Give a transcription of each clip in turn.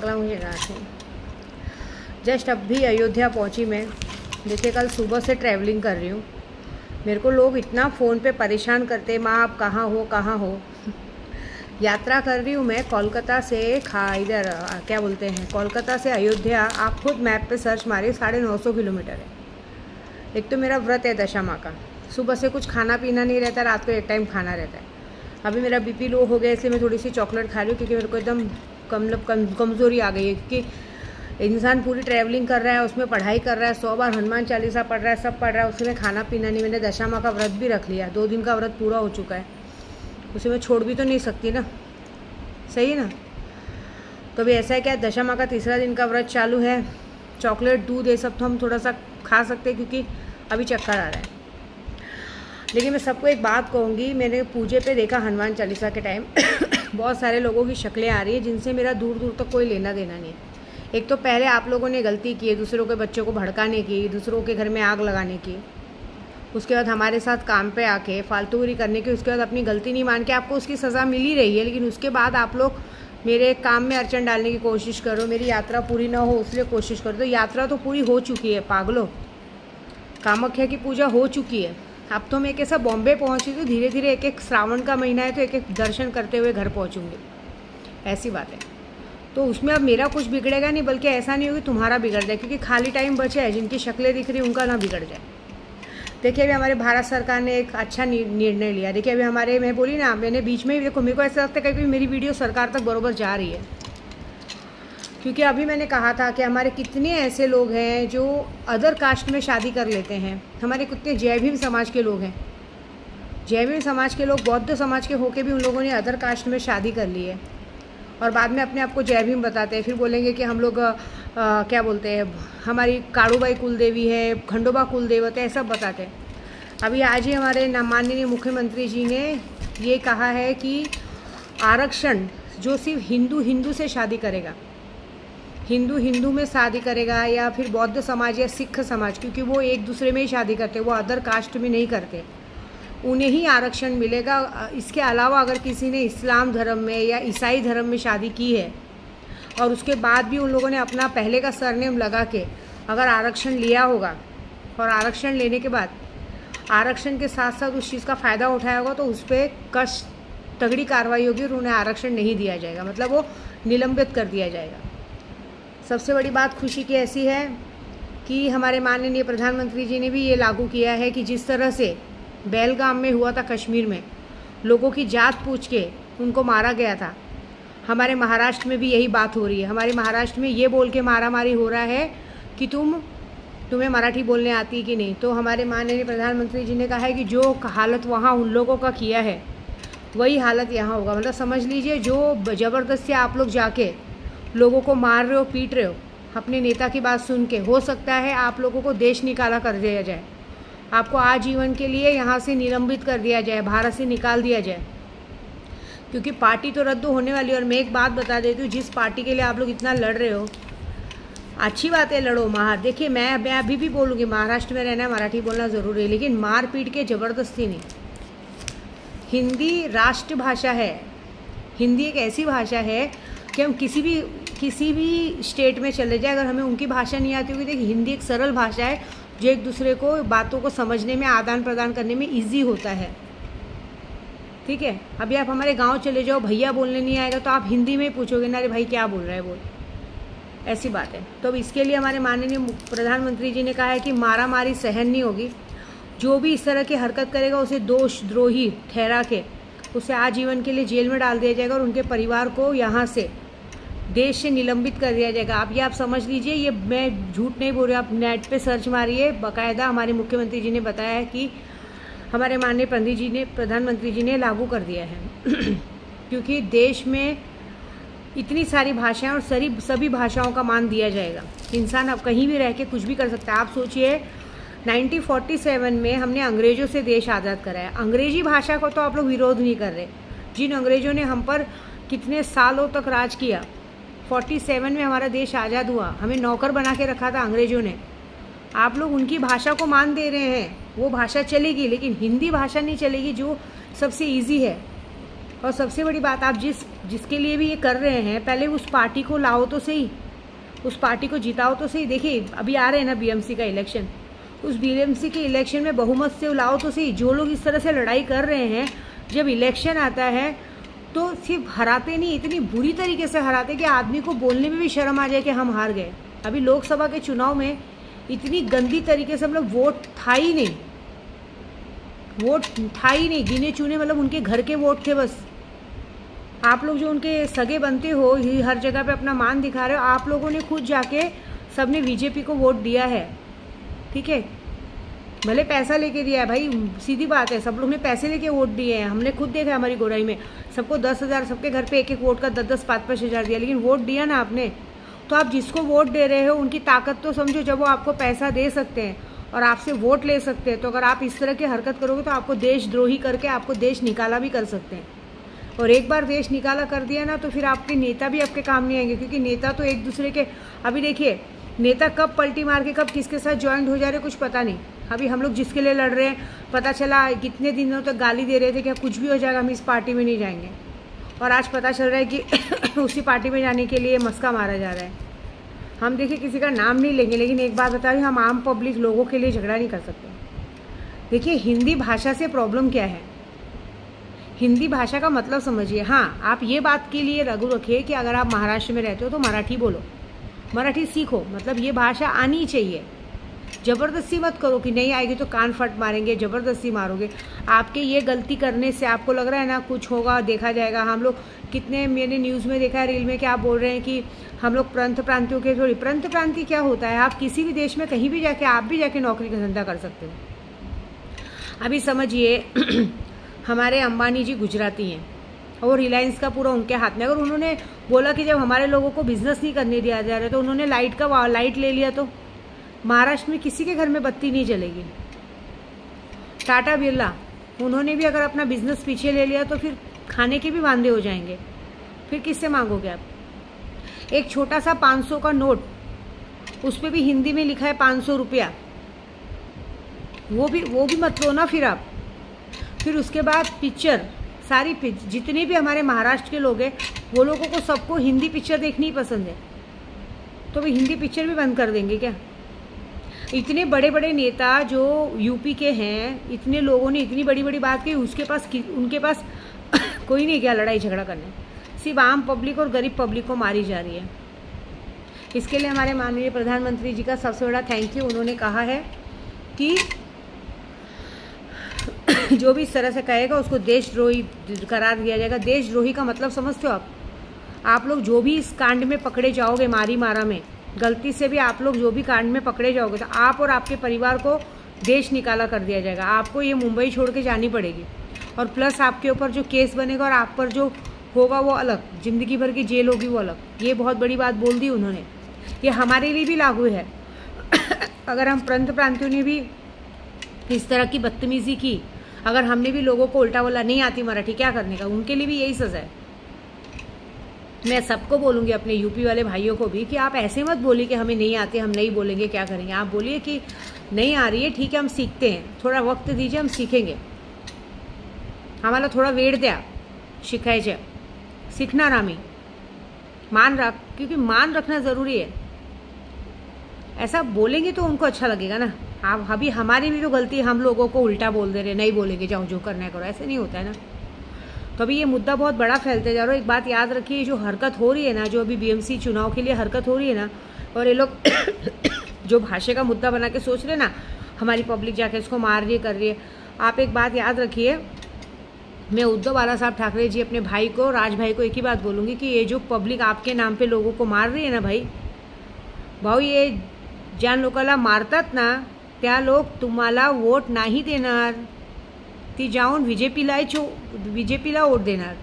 अगला मुझे रात है। जस्ट अब भी अयोध्या पहुंची मैं। देखिए कल सुबह से ट्रैवलिंग कर रही हूँ। मेरे को लोग इतना फ़ोन पे परेशान करते, माँ आप कहाँ हो। यात्रा कर रही हूँ मैं कोलकाता से इधर क्या बोलते हैं, कोलकाता से अयोध्या। आप खुद मैप पे सर्च मारिए, 950 किलोमीटर है। एक तो मेरा व्रत है दशा माँ का, सुबह से कुछ खाना पीना नहीं रहता, रात को एक टाइम खाना रहता है। अभी मेरा बीपी लो हो गया, इसलिए मैं थोड़ी सी चॉकलेट खा रही हूँ, क्योंकि मेरे को एकदम कमज़ोरी आ गई है। क्योंकि इंसान पूरी ट्रैवलिंग कर रहा है, उसमें पढ़ाई कर रहा है, 100 बार हनुमान चालीसा पढ़ रहा है, सब पढ़ रहा है, उसमें खाना पीना नहीं। मैंने दशा माँ का व्रत भी रख लिया, 2 दिन का व्रत पूरा हो चुका है, उसे मैं छोड़ भी तो नहीं सकती ना, सही है ना। तो अभी ऐसा है क्या, दशा माँ का 3रा दिन का व्रत चालू है। चॉकलेट दूध ये सब तो हम थोड़ा सा खा सकते हैं, क्योंकि अभी चक्कर आ रहा है। लेकिन मैं सबको एक बात कहूँगी, मैंने पूजे पे देखा हनुमान चालीसा के टाइम बहुत सारे लोगों की शक्लें आ रही है जिनसे मेरा दूर दूर तक कोई लेना देना नहीं है। एक तो पहले आप लोगों ने गलती की है, दूसरों के बच्चों को भड़काने की, दूसरों के घर में आग लगाने की, उसके बाद हमारे साथ काम पे आके फालतूगिरी करने की, उसके बाद अपनी गलती नहीं मान के आपको उसकी सज़ा मिल ही रही है, लेकिन उसके बाद आप लोग मेरे काम में अड़चन डालने की कोशिश करो, मेरी यात्रा पूरी ना हो इसलिए कोशिश करो। तो यात्रा तो पूरी हो चुकी है पागलों, कामाख्या की पूजा हो चुकी है। अब तो मैं कैसा बॉम्बे पहुंची, तो धीरे धीरे एक एक श्रावण का महीना है तो एक एक दर्शन करते हुए घर पहुंचूंगी, ऐसी बात है। तो उसमें अब मेरा कुछ बिगड़ेगा नहीं, बल्कि ऐसा नहीं होगा तुम्हारा बिगड़ जाए, क्योंकि खाली टाइम बचा है, जिनकी शक्लें दिख रही उनका ना बिगड़ जाए। देखिए अभी हमारे भारत सरकार ने एक अच्छा निर्णय लिया। देखिए अभी हमारे, मैं बोली ना, मैंने बीच में ही, देखो मेरे को ऐसा लगता है कभी मेरी वीडियो सरकार तक बरोबर जा रही है, क्योंकि अभी मैंने कहा था कि हमारे कितने ऐसे लोग हैं जो अदर कास्ट में शादी कर लेते हैं। हमारे कितने जय भीम समाज के लोग हैं, जय भीम समाज के लोग बौद्ध समाज के होके भी उन लोगों ने अदर कास्ट में शादी कर ली है, और बाद में अपने आप को जय भीम बताते हैं। फिर बोलेंगे कि हम लोग क्या बोलते हैं, हमारी काड़ूबाई कुल देवी है, खंडोबा कुल देवता है, सब बताते हैं। अभी आज ही हमारे माननीय मुख्यमंत्री जी ने ये कहा है कि आरक्षण जो सिर्फ हिंदू से शादी करेगा, हिंदू में शादी करेगा, या फिर बौद्ध समाज या सिख समाज, क्योंकि वो एक दूसरे में ही शादी करते, वो अदर कास्ट में नहीं करते, उन्हें ही आरक्षण मिलेगा। इसके अलावा अगर किसी ने इस्लाम धर्म में या ईसाई धर्म में शादी की है और उसके बाद भी उन लोगों ने अपना पहले का सरनेम लगा के अगर आरक्षण लिया होगा, और आरक्षण लेने के बाद आरक्षण के साथ साथ उस चीज़ का फ़ायदा उठाया होगा, तो उस पर कष्ट तगड़ी कार्रवाई होगी और उन्हें आरक्षण नहीं दिया जाएगा, मतलब वो निलंबित कर दिया जाएगा। सबसे बड़ी बात खुशी की ऐसी है कि हमारे माननीय प्रधानमंत्री जी ने भी ये लागू किया है कि जिस तरह से बेलगाम में हुआ था, कश्मीर में लोगों की जात पूछ के उनको मारा गया था, हमारे महाराष्ट्र में भी यही बात हो रही है। हमारे महाराष्ट्र में ये बोल के मारामारी हो रहा है कि तुम्हें मराठी बोलने आती है कि नहीं। तो हमारे माननीय प्रधानमंत्री जी ने कहा है कि जो हालत वहाँ उन लोगों का किया है वही हालत यहाँ होगा। मतलब समझ लीजिए, जो ज़बरदस्ती आप लोग जाके लोगों को मार रहे हो, पीट रहे हो, अपने नेता की बात सुन के, हो सकता है आप लोगों को देश निकाला कर दिया जाए, आपको आजीवन के लिए यहाँ से निलंबित कर दिया जाए, भारत से निकाल दिया जाए, क्योंकि पार्टी तो रद्द होने वाली है। और मैं एक बात बता देती हूँ, जिस पार्टी के लिए आप लोग इतना लड़ रहे हो, अच्छी बात है लड़ो। देखिए मैं अभी भी बोलूँगी, महाराष्ट्र में रहना, मराठी बोलना ज़रूरी है, लेकिन मार पीट के ज़बरदस्ती नहीं। हिंदी राष्ट्र भाषा है, हिंदी एक ऐसी भाषा है कि हम किसी भी स्टेट में चले जाए, अगर हमें उनकी भाषा नहीं आती होगी, देखिए हिंदी एक सरल भाषा है जो एक दूसरे को बातों को समझने में, आदान प्रदान करने में ईजी होता है, ठीक है। अभी आप हमारे गांव चले जाओ, भैया बोलने नहीं आएगा तो आप हिंदी में पूछोगे ना, अरे भाई क्या बोल रहा है बोल, ऐसी बात है। तो अब इसके लिए हमारे माननीय प्रधानमंत्री जी ने कहा है कि मारामारी सहन नहीं होगी, जो भी इस तरह की हरकत करेगा उसे दोषद्रोही ठहरा के उसे आजीवन के लिए जेल में डाल दिया जाएगा और उनके परिवार को यहाँ से, देश से निलंबित कर दिया जाएगा। आप समझ लीजिए, ये मैं झूठ नहीं बोल रही, आप नेट पे सर्च मारिए, बाकायदा हमारे मुख्यमंत्री जी ने बताया है कि हमारे माननीय प्रधानमंत्री जी ने लागू कर दिया है क्योंकि देश में इतनी सारी भाषाएं और सभी भाषाओं का मान दिया जाएगा। इंसान अब कहीं भी रह के कुछ भी कर सकता है। आप सोचिए 1947 में हमने अंग्रेजों से देश आज़ाद कराया, अंग्रेजी भाषा को तो आप लोग विरोध नहीं कर रहे, जिन अंग्रेजों ने हम पर कितने सालों तक राज किया। 47 में हमारा देश आज़ाद हुआ, हमें नौकर बना के रखा था अंग्रेजों ने। आप लोग उनकी भाषा को मान दे रहे हैं, वो भाषा चलेगी, लेकिन हिंदी भाषा नहीं चलेगी जो सबसे ईजी है। और सबसे बड़ी बात, आप जिस जिसके लिए भी ये कर रहे हैं, पहले उस पार्टी को लाओ तो सही, उस पार्टी को जिताओ तो सही। देखिए अभी आ रहे हैं ना बीएमसी का इलेक्शन, उस बीएमसी के इलेक्शन में बहुमत से लाओ तो सही। जो लोग इस तरह से लड़ाई कर रहे हैं, जब इलेक्शन आता है तो सिर्फ हराते नहीं, इतनी बुरी तरीके से हराते कि आदमी को बोलने में भी शर्म आ जाए कि हम हार गए। अभी लोकसभा के चुनाव में इतनी गंदी तरीके से मतलब वोट था ही नहीं, गिने चुने, मतलब उनके घर के वोट थे बस। आप लोग जो उनके सगे बनते हो, हर जगह पे अपना मान दिखा रहे हो, आप लोगों ने खुद जाके सबने बीजेपी को वोट दिया है, ठीक है। भले पैसा लेके दिया है भाई, सीधी बात है, सब लोग ने पैसे लेके वोट दिए हैं। हमने खुद देखा हमारी गोराई में, सबको 10,000, सबके घर पे एक एक वोट का 10-10, 5-5 हज़ार दिया, लेकिन वोट दिया ना आपने। तो आप जिसको वोट दे रहे हो उनकी ताकत तो समझो, जब वो आपको पैसा दे सकते हैं और आपसे वोट ले सकते हैं, तो अगर आप इस तरह की हरकत करोगे तो आपको देशद्रोही करके आपको देश निकाला भी कर सकते हैं। और एक बार देश निकाला कर दिया ना तो फिर आपके नेता भी आपके काम नहीं आएंगे, क्योंकि नेता तो एक दूसरे के, अभी देखिए नेता कब पलटी मार के कब किसके साथ ज्वाइंट हो जा रहे कुछ पता नहीं। अभी हम लोग जिसके लिए लड़ रहे हैं, पता चला कितने दिनों तक गाली दे रहे थे कि कुछ भी हो जाएगा हम इस पार्टी में नहीं जाएंगे, और आज पता चल रहा है कि उसी पार्टी में जाने के लिए मस्का मारा जा रहा है। हम देखिए किसी का नाम नहीं लेंगे, लेकिन एक बात बता रही, हम आम पब्लिक लोगों के लिए झगड़ा नहीं कर सकते। देखिए हिंदी भाषा से प्रॉब्लम क्या है, हिंदी भाषा का मतलब समझिए। हाँ, आप ये बात के लिए लागू रखिए कि अगर आप महाराष्ट्र में रहते हो तो मराठी बोलो, मराठी सीखो, मतलब ये भाषा आनी चाहिए। ज़बरदस्ती मत करो कि नहीं आएगी तो कान फट मारेंगे, ज़बरदस्ती मारोगे। आपके ये गलती करने से आपको लग रहा है ना कुछ होगा, देखा जाएगा। हम लोग कितने, मैंने न्यूज़ में देखा है, रील में, क्या आप बोल रहे हैं कि हम लोग प्रांत प्रांतियों के, थोड़ी प्रांत प्रांति क्या होता है। आप किसी भी देश में कहीं भी जाके आप भी जाके नौकरी का धंधा कर सकते हो। अभी समझिए हमारे अंबानी जी गुजराती हैं और रिलायंस का पूरा उनके हाथ में। अगर उन्होंने बोला कि जब हमारे लोगों को बिजनेस नहीं करने दिया जा रहा है तो उन्होंने लाइट ले लिया, तो महाराष्ट्र में किसी के घर में बत्ती नहीं जलेगी। टाटा बिरला, उन्होंने भी अगर अपना बिजनेस पीछे ले लिया तो फिर खाने के भी वांदे हो जाएंगे, फिर किससे मांगोगे आप। एक छोटा सा 500 का नोट, उस पर भी हिंदी में लिखा है 500 रुपया, वो भी मत लो ना फिर आप। फिर उसके बाद पिक्चर, सारी जितने भी हमारे महाराष्ट्र के लोग हैं वो लोगों को सबको हिंदी पिक्चर देखनी ही पसंद है, तो वे हिंदी पिक्चर भी बंद कर देंगे क्या। इतने बड़े बड़े नेता जो यूपी के हैं, इतने लोगों ने इतनी बड़ी बड़ी बात की, उनके पास कोई नहीं क्या लड़ाई झगड़ा करने, सिर्फ आम पब्लिक और गरीब पब्लिक को मारी जा रही है। इसके लिए हमारे माननीय प्रधानमंत्री जी का सबसे बड़ा थैंक यू। उन्होंने कहा है कि जो भी इस तरह से कहेगा उसको देशद्रोही करार दिया जाएगा। देशद्रोही का मतलब समझते हो आप लोग जो भी इस कांड में पकड़े जाओगे, मारा में गलती से भी आप लोग जो भी कांड में पकड़े जाओगे, तो आप और आपके परिवार को देश निकाला कर दिया जाएगा। आपको ये मुंबई छोड़ के जानी पड़ेगी, और प्लस आपके ऊपर जो केस बनेगा और आप पर जो होगा वो अलग, जिंदगी भर की जेल होगी वो अलग। ये बहुत बड़ी बात बोल दी उन्होंने, ये हमारे लिए भी लागू है। अगर हम प्रांत प्रांतियों ने भी इस तरह की बदतमीजी की, अगर हमने भी लोगों को उल्टा बोला नहीं आती मराठी क्या करने का, उनके लिए भी यही सजा है। मैं सबको बोलूँगी, अपने यूपी वाले भाइयों को भी, कि आप ऐसे मत बोलिए कि हमें नहीं आते, हम नहीं बोलेंगे क्या करेंगे। आप बोलिए कि नहीं आ रही है, ठीक है, हम सीखते हैं, थोड़ा वक्त दीजिए, हम सीखेंगे, आम्हाला थोड़ा वेळ द्या शिकायचे, सीखणार आम्ही, मान रख, क्योंकि मान रखना ज़रूरी है। ऐसा बोलेंगे तो उनको अच्छा लगेगा ना। आप अभी हमारी भी तो गलती है, हम लोगों को उल्टा बोल दे रहे, नहीं बोलेंगे, जाओ जो करना है करो, ऐसे नहीं होता है ना। तो अभी ये मुद्दा बहुत बड़ा फैलते जा रहा है। एक बात याद रखिए, जो हरकत हो रही है ना, जो अभी बीएमसी चुनाव के लिए हरकत हो रही है ना, और ये लोग जो भाषा का मुद्दा बना के सोच रहे ना हमारी पब्लिक जाके इसको मार रही है, कर रही है, आप एक बात याद रखिए, मैं उद्धव बाला साहब ठाकरे जी अपने भाई को, राज भाई को एक ही बात बोलूँगी कि ये जो पब्लिक आपके नाम पे लोगों को मार रही है ना भाऊ, ये ज्या लोकांना मारतात ना त्या लोक तुम्हाला वोट नाही देणार, ती जाऊन बीजेपीला वोट देणार।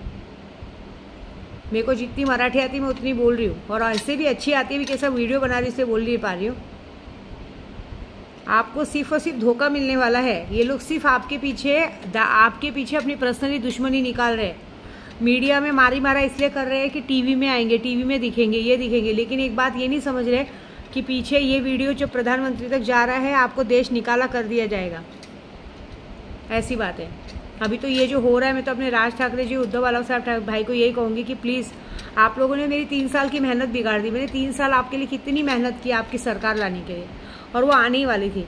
मेरे को जितनी मराठी आती मैं उतनी बोल रही हूँ, और ऐसे भी अच्छी आती है भी, कैसा वीडियो बना रही इससे बोल नहीं पा रही हूँ। आपको सिर्फ और सिर्फ धोखा मिलने वाला है। ये लोग सिर्फ आपके पीछे अपनी पर्सनली दुश्मनी निकाल रहे हैं। मीडिया में मारा इसलिए कर रहे हैं कि टीवी में आएंगे, टीवी में दिखेंगे, ये दिखेंगे, लेकिन एक बात ये नहीं समझ रहे कि पीछे ये वीडियो जो प्रधानमंत्री तक जा रहा है, आपको देश निकाला कर दिया जाएगा, ऐसी बात है। अभी तो ये जो हो रहा है, मैं तो अपने राज ठाकरे जी, उद्धव बाला साहब भाई को यही कहूँगी कि प्लीज़, आप लोगों ने मेरी 3 साल की मेहनत बिगाड़ दी। मैंने 3 साल आपके लिए कितनी मेहनत की आपकी सरकार लाने के लिए, और वो आने ही वाली थी।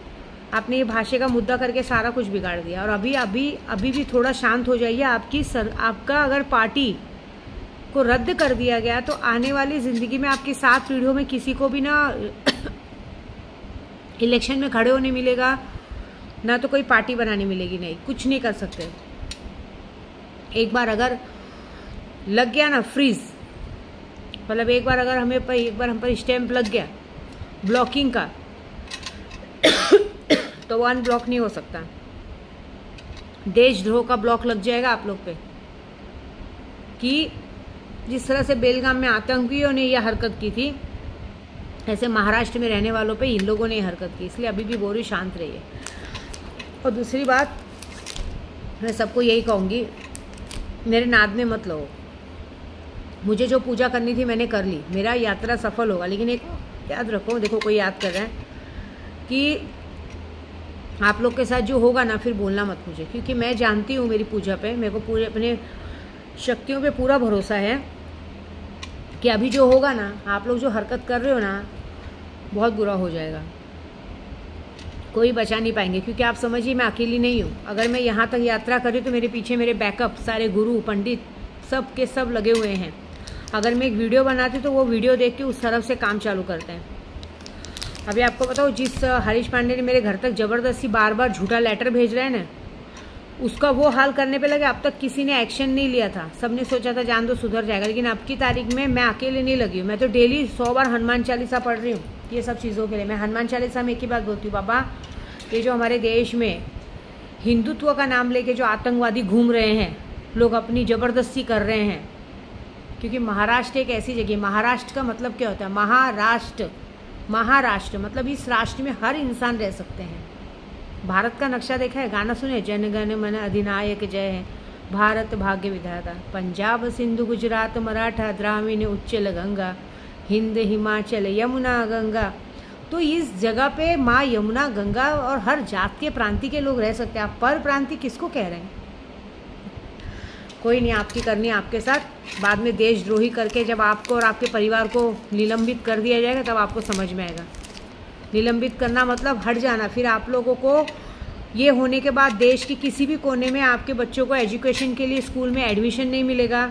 आपने ये भाषा का मुद्दा करके सारा कुछ बिगाड़ दिया। और अभी भी थोड़ा शांत हो जाइए। आपका अगर पार्टी को रद्द कर दिया गया तो आने वाली ज़िंदगी में आपकी 7 पीढ़ियों में किसी को भी ना इलेक्शन में खड़े होने मिलेगा, ना तो कोई पार्टी बनाने मिलेगी, नहीं, कुछ नहीं कर सकते। एक बार अगर लग गया ना फ्रीज, मतलब एक बार अगर हम पर स्टैंप लग गया ब्लॉकिंग का, तो वो अनब्लॉक नहीं हो सकता। देशद्रोह का ब्लॉक लग जाएगा आप लोग पे, कि जिस तरह से बेलगाम में आतंकियों ने यह हरकत की थी, ऐसे महाराष्ट्र में रहने वालों पे इन लोगों ने हरकत की। इसलिए अभी भी बोल रही, शांत रहिए। और दूसरी बात, मैं सबको यही कहूँगी, मेरे नाद में मत लो। मुझे जो पूजा करनी थी मैंने कर ली, मेरा यात्रा सफल होगा। लेकिन एक याद रखो, देखो कोई याद कर रहा है कि आप लोग के साथ जो होगा ना, फिर बोलना मत मुझे, क्योंकि मैं जानती हूँ मेरी पूजा पे, मेरे को पूरे अपने शक्तियों पे पूरा भरोसा है कि अभी जो होगा ना, आप लोग जो हरकत कर रहे हो ना, बहुत बुरा हो जाएगा। कोई बचा नहीं पाएंगे, क्योंकि आप समझिए मैं अकेली नहीं हूँ। अगर मैं यहाँ तक यात्रा करी तो मेरे पीछे मेरे बैकअप सारे गुरु पंडित सब के सब लगे हुए हैं। अगर मैं एक वीडियो बनाती तो वो वीडियो देख के उस तरफ से काम चालू करते हैं। अभी आपको बताओ, जिस हरीश पांडे ने मेरे घर तक ज़बरदस्ती बार बार झूठा लेटर भेज रहे हैं ना, उसका वो हाल करने पे लगे। अब तक किसी ने एक्शन नहीं लिया था, सबने सोचा था जान दो सुधर जाएगा। लेकिन अब की तारीख में मैं अकेले नहीं लगी हूँ। मैं तो डेली 100 बार हनुमान चालीसा पढ़ रही हूँ ये सब चीज़ों के लिए। मैं हनुमान चालीसा में एक ही बात बोलती हूँ, बाबा ये जो हमारे देश में हिंदुत्व का नाम लेके जो आतंकवादी घूम रहे हैं, लोग अपनी ज़बरदस्ती कर रहे हैं, क्योंकि महाराष्ट्र एक ऐसी जगह, महाराष्ट्र का मतलब क्या होता है, महाराष्ट्र मतलब इस राष्ट्र में हर इंसान रह सकते हैं। भारत का नक्शा देखा है, गाना सुने, जन गण मन अधिनायक जय है, भारत भाग्य विधाता, पंजाब सिंधु गुजरात मराठा द्राविड़ उच्चल गंगा, हिंद हिमाचल यमुना गंगा। तो इस जगह पे माँ यमुना गंगा और हर जात के प्रांति के लोग रह सकते हैं। आप पर प्रांति किसको कह रहे हैं? कोई नहीं, आपकी करनी है आपके साथ। बाद में देशद्रोही करके जब आपको और आपके परिवार को निलंबित कर दिया जाएगा, तब आपको समझ में आएगा। निलंबित करना मतलब हट जाना। फिर आप लोगों को ये होने के बाद देश के किसी भी कोने में आपके बच्चों को एजुकेशन के लिए स्कूल में एडमिशन नहीं मिलेगा,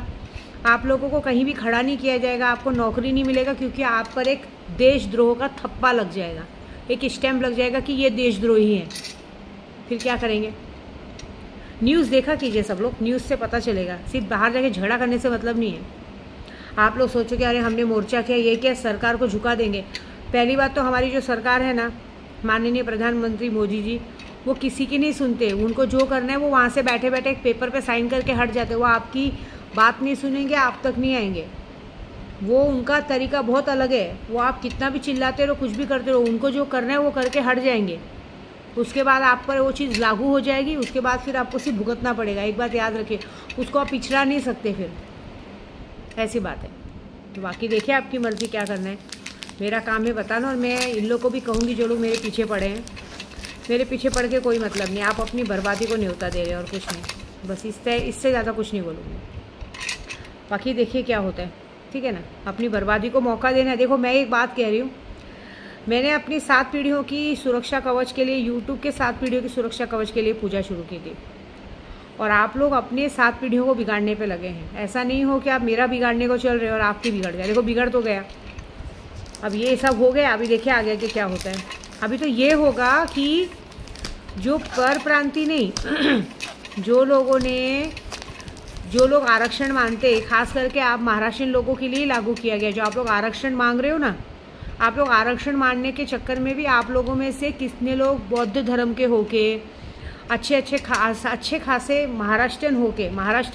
आप लोगों को कहीं भी खड़ा नहीं किया जाएगा, आपको नौकरी नहीं मिलेगा, क्योंकि आप पर एक देशद्रोह का थप्पा लग जाएगा, एक स्टैंप लग जाएगा कि ये देशद्रोही हैं। फिर क्या करेंगे? न्यूज़ देखा कीजिए सब लोग, न्यूज़ से पता चलेगा। सिर्फ बाहर जाके झगड़ा करने से मतलब नहीं है। आप लोग सोचो कि अरे हमने मोर्चा किया, ये क्या सरकार को झुका देंगे। पहली बात तो हमारी जो सरकार है ना, माननीय प्रधानमंत्री मोदी जी, वो किसी की नहीं सुनते। उनको जो करना है वो वहाँ से बैठे बैठे एक पेपर पे साइन करके हट जाते। वो आपकी बात नहीं सुनेंगे, आप तक नहीं आएंगे। वो उनका तरीका बहुत अलग है। वो आप कितना भी चिल्लाते रहो, कुछ भी करते रहो, उनको जो करना है वो करके हट जाएंगे। उसके बाद आप पर वो चीज़ लागू हो जाएगी। उसके बाद फिर आपको सिर्फ भुगतना पड़ेगा। एक बात याद रखिए, उसको आप पिछड़ा नहीं सकते। फिर ऐसी बात है। तो बाकी देखिए आपकी मर्ज़ी क्या करना है। मेरा काम है बताना, और मैं इन लोगों को भी कहूँगी जो लोग मेरे पीछे पड़े हैं, मेरे पीछे पड़ के कोई मतलब नहीं। आप अपनी बर्बादी को न्योता दे रहे हो और कुछ नहीं। बस इससे ज़्यादा कुछ नहीं बोलूँगी। बाकी देखिए क्या होता है, ठीक है ना। अपनी बर्बादी को मौका देना है। देखो मैं एक बात कह रही हूँ, मैंने अपनी 7 पीढ़ियों की सुरक्षा कवच के लिए, यूट्यूब के 7 पीढ़ियों की सुरक्षा कवच के लिए पूजा शुरू की थी, और आप लोग अपने 7 पीढ़ियों को बिगाड़ने पे लगे हैं। ऐसा नहीं हो कि आप मेरा बिगाड़ने को चल रहे हो और आपकी बिगड़ जाए। देखो बिगड़ तो गया, अब ये सब हो गया। अभी देखिए आगे के क्या होता है। अभी तो ये होगा कि जो पर प्रांति नहीं जो लोग आरक्षण मानते, खास करके आप महाराष्ट्र लोगों के लिए लागू किया गया। जो आप लोग आरक्षण मांग रहे हो ना, आप लोग आरक्षण मांगने के चक्कर में भी आप लोगों में से कितने लोग बौद्ध धर्म के होके अच्छे खासे महाराष्ट्रियन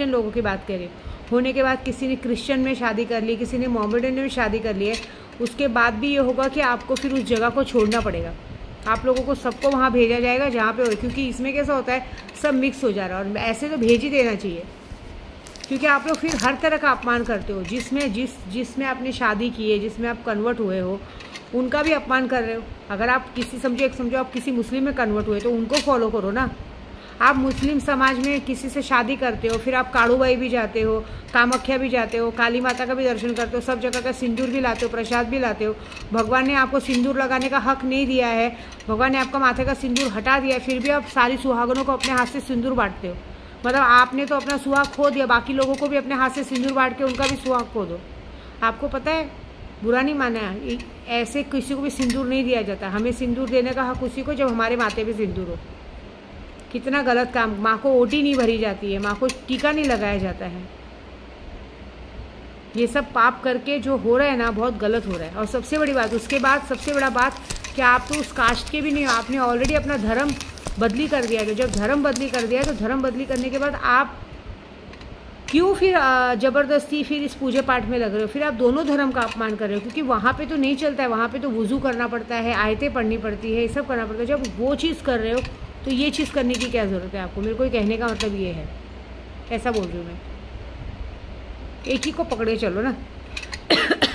लोगों की बात करें, होने के बाद किसी ने क्रिश्चियन में शादी कर ली, किसी ने मोहम्मडन में शादी कर ली है। उसके बाद भी ये होगा कि आपको फिर उस जगह को छोड़ना पड़ेगा। आप लोगों को सबको वहाँ भेजा जाएगा जहाँ पे हो, क्योंकि इसमें कैसा होता है सब मिक्स हो जा रहा है। और ऐसे तो भेज ही देना चाहिए, क्योंकि आप लोग फिर हर तरह का अपमान करते हो। जिसमें आपने शादी की है, जिसमें आप कन्वर्ट हुए हो, उनका भी अपमान कर रहे हो। अगर आप समझो आप किसी मुस्लिम में कन्वर्ट हुए तो उनको फॉलो करो ना। आप मुस्लिम समाज में किसी से शादी करते हो, फिर आप काड़ूबाई भी जाते हो, कामाख्या भी जाते हो, काली माता का भी दर्शन करते हो, सब जगह का सिंदूर भी लाते हो, प्रसाद भी लाते हो। भगवान ने आपको सिंदूर लगाने का हक नहीं दिया है, भगवान ने आपका माथे का सिंदूर हटा दिया है, फिर भी आप सारी सुहागनों को अपने हाथ से सिंदूर बांटते हो। मतलब आपने तो अपना सुहाग खो दिया, बाकी लोगों को भी अपने हाथ से सिंदूर बांट के उनका भी सुहाग खो दो। आपको पता है, बुरा नहीं माना है, ऐसे किसी को भी सिंदूर नहीं दिया जाता। हमें सिंदूर देने का हक उसी को जब हमारे माथे पे सिंदूर हो। कितना गलत काम। माँ को ओटी नहीं भरी जाती है, माँ को टीका नहीं लगाया जाता है। ये सब पाप करके जो हो रहा है ना, बहुत गलत हो रहा है। और सबसे बड़ी बात, उसके बाद सबसे बड़ा बात कि आप तो उस कास्ट के भी नहीं हो, आपने ऑलरेडी अपना धर्म बदली कर दिया है। जब धर्म बदली कर दिया है तो धर्म बदली करने के बाद आप क्यों फिर ज़बरदस्ती फिर इस पूजा पाठ में लग रहे हो? फिर आप दोनों धर्म का अपमान कर रहे हो, क्योंकि वहाँ पे तो नहीं चलता है, वहाँ पे तो वुज़ू करना पड़ता है, आयतें पढ़नी पड़ती है, ये सब करना पड़ता है। जब वो चीज़ कर रहे हो तो ये चीज़ करने की क्या ज़रूरत है आपको? मेरे को कहने का मतलब ये है, ऐसा बोल रही हूँ मैं। एक ही को पकड़े चलो ना।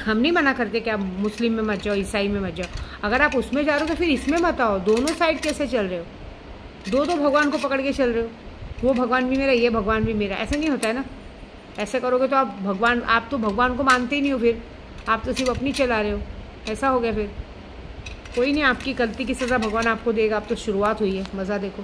हम नहीं मना करते कि आप मुस्लिम में मत जाओ, ईसाई में मत जाओ। अगर आप उसमें जा रहे हो तो फिर इसमें मत आओ। दोनों साइड कैसे चल रहे हो? दो भगवान को पकड़ के चल रहे हो, वो भगवान भी मेरा, ये भगवान भी मेरा। ऐसा नहीं होता है ना। ऐसे करोगे तो आप तो भगवान को मानते ही नहीं हो, फिर आप तो सिर्फ अपनी चला रहे हो। ऐसा हो गया फिर। कोई नहीं, आपकी गलती की सज़ा भगवान आपको देगा। आप तो शुरुआत हुई है, मज़ा देखो।